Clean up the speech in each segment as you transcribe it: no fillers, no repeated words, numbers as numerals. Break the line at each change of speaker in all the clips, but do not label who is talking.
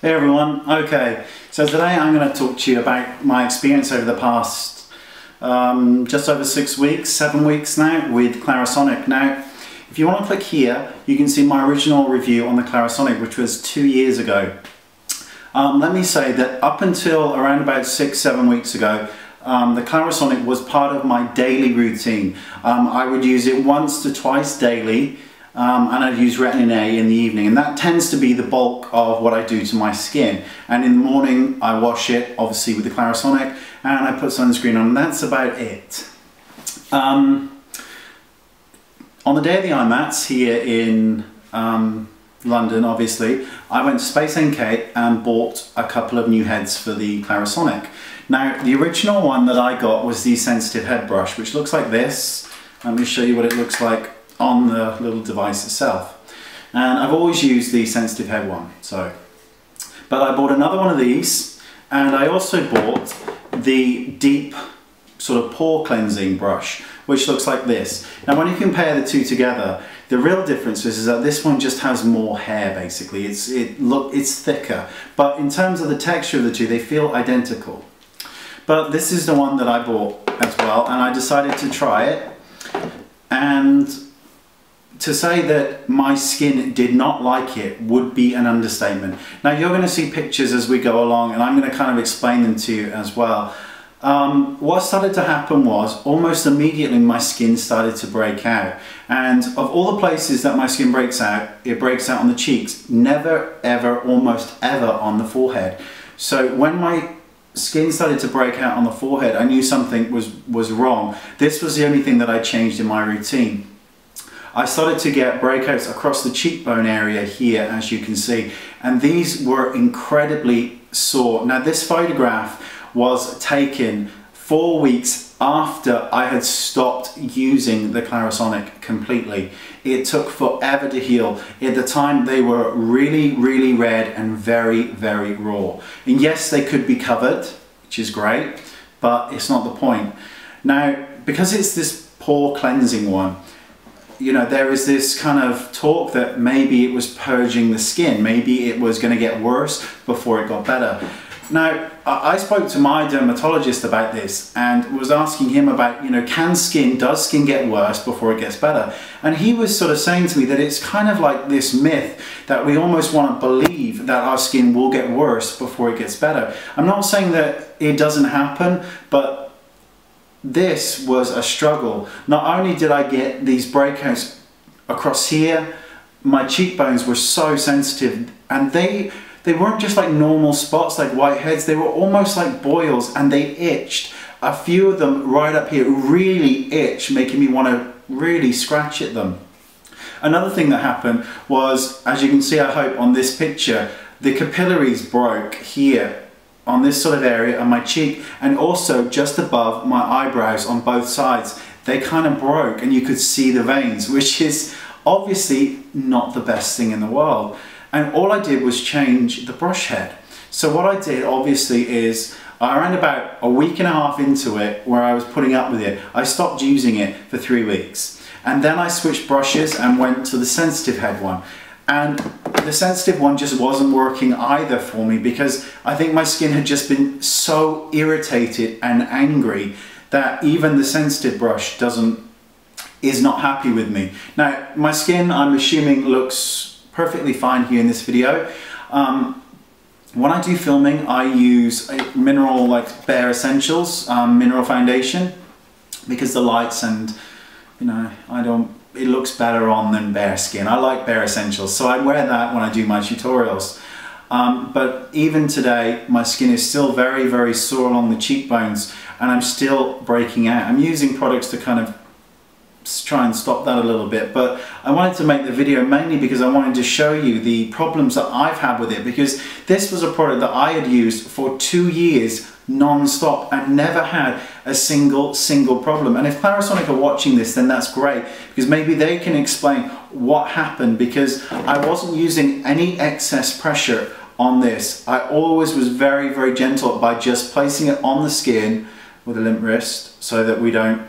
Hey everyone, okay, so today I'm going to talk to you about my experience over the past just over 6 weeks, 7 weeks now with Clarisonic. Now, if you want to click here, you can see my original review on the Clarisonic, which was 2 years ago. Let me say that up until around about 6-7 weeks ago, the Clarisonic was part of my daily routine. I would use it once to twice daily. And I'd use Retin A in the evening, and that tends to be the bulk of what I do to my skin. And in the morning I wash it, obviously with the Clarisonic, and I put sunscreen on, and that's about it. On the day of the IMATs here in London, obviously, I went to Space NK and bought a couple of new heads for the Clarisonic. Now, the original one that I got was the sensitive head brush, which looks like this. Let me show you what it looks like on the little device itself. And I've always used the sensitive head one, but I bought another one of these, and I also bought the deep sort of pore cleansing brush, which looks like this. Now when you compare the two together, the real difference is that this one just has more hair basically. It's thicker, but in terms of the texture of the two, they feel identical. But this is the one that I bought as well, and I decided to try it. And to say that my skin did not like it would be an understatement. Now you're going to see pictures as we go along, and I'm going to kind of explain them to you as well. What started to happen was almost immediately my skin started to break out, and of all the places that my skin breaks out, it breaks out on the cheeks, never ever, almost ever on the forehead. So when my skin started to break out on the forehead, I knew something was wrong. This was the only thing that I changed in my routine. I started to get breakouts across the cheekbone area here, as you can see, and these were incredibly sore. Now this photograph was taken 4 weeks after I had stopped using the Clarisonic completely. It took forever to heal. At the time they were really red and very raw. And yes, they could be covered, which is great, but it's not the point. Now, because it's this pore cleansing one, you know, there is this kind of talk that maybe it was purging the skin, maybe it was going to get worse before it got better. Now, I spoke to my dermatologist about this and was asking him about, you know, does skin get worse before it gets better? And he was sort of saying to me that it's kind of like this myth that we almost want to believe that our skin will get worse before it gets better. I'm not saying that it doesn't happen, but this was a struggle. Not only did I get these breakouts across here, my cheekbones were so sensitive, and they weren't just like normal spots like whiteheads, they were almost like boils, and they itched. A few of them right up here really itch, making me want to really scratch at them. Another thing that happened was, as you can see, I hope, on this picture, the capillaries broke here on this sort of area on my cheek, and also just above my eyebrows on both sides. They kind of broke and you could see the veins, which is obviously not the best thing in the world. And all I did was change the brush head. So what I did obviously is, around about a week and a half into it, where I was putting up with it, I stopped using it for 3 weeks. And then I switched brushes and went to the sensitive head one. And the sensitive one just wasn't working either for me, because I think my skin had just been so irritated and angry that even the sensitive brush is not happy with me. Now, my skin, I'm assuming, looks perfectly fine here in this video. When I do filming, I use a mineral, like Bare Essentials mineral foundation, because the lights and, you know, it looks better on than bare skin. I like Bare Essentials, so I wear that when I do my tutorials. But even today, my skin is still very sore along the cheekbones, and I'm still breaking out. I'm using products to kind of try and stop that a little bit, but I wanted to make the video mainly because I wanted to show you the problems that I've had with it, because this was a product that I had used for 2 years non-stop and never had a single problem. And if Clarisonic are watching this, then that's great, because maybe they can explain what happened, because I wasn't using any excess pressure on this. I always was very gentle by just placing it on the skin with a limp wrist, so that we don't,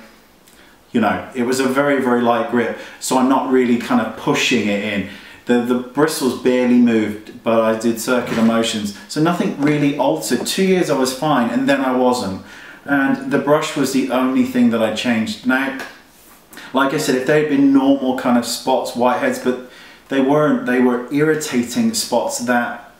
you know, it was a very light grip, so I'm not really kind of pushing it in. The bristles barely moved, but I did circular motions. So nothing really altered. 2 years I was fine, and then I wasn't. And the brush was the only thing that I changed. Now, like I said, if they had been normal kind of spots, whiteheads, but they weren't. They were irritating spots that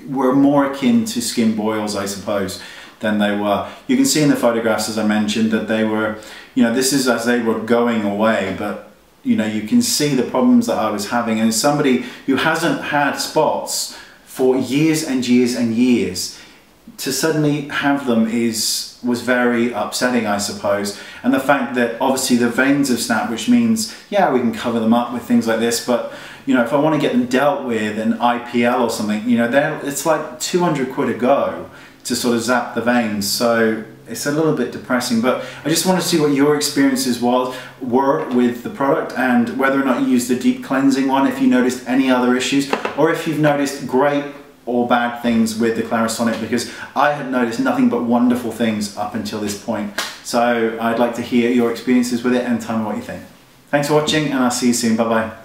were more akin to skin boils, I suppose, than they were. You can see in the photographs, as I mentioned, that they were, you know, this is as they were going away, but you know, you can see the problems that I was having. And somebody who hasn't had spots for years and years and years, to suddenly have them was very upsetting, I suppose. And the fact that obviously the veins have snapped, which means, yeah, we can cover them up with things like this, but you know, if I want to get them dealt with, an IPL or something, you know, it's like 200 quid a go to sort of zap the veins. So it's a little bit depressing, but I just want to see what your experiences were with the product, and whether or not you used the deep cleansing one, if you noticed any other issues, or if you've noticed great or bad things with the Clarisonic, because I had noticed nothing but wonderful things up until this point. So I'd like to hear your experiences with it and tell me what you think. Thanks for watching, and I'll see you soon. Bye bye.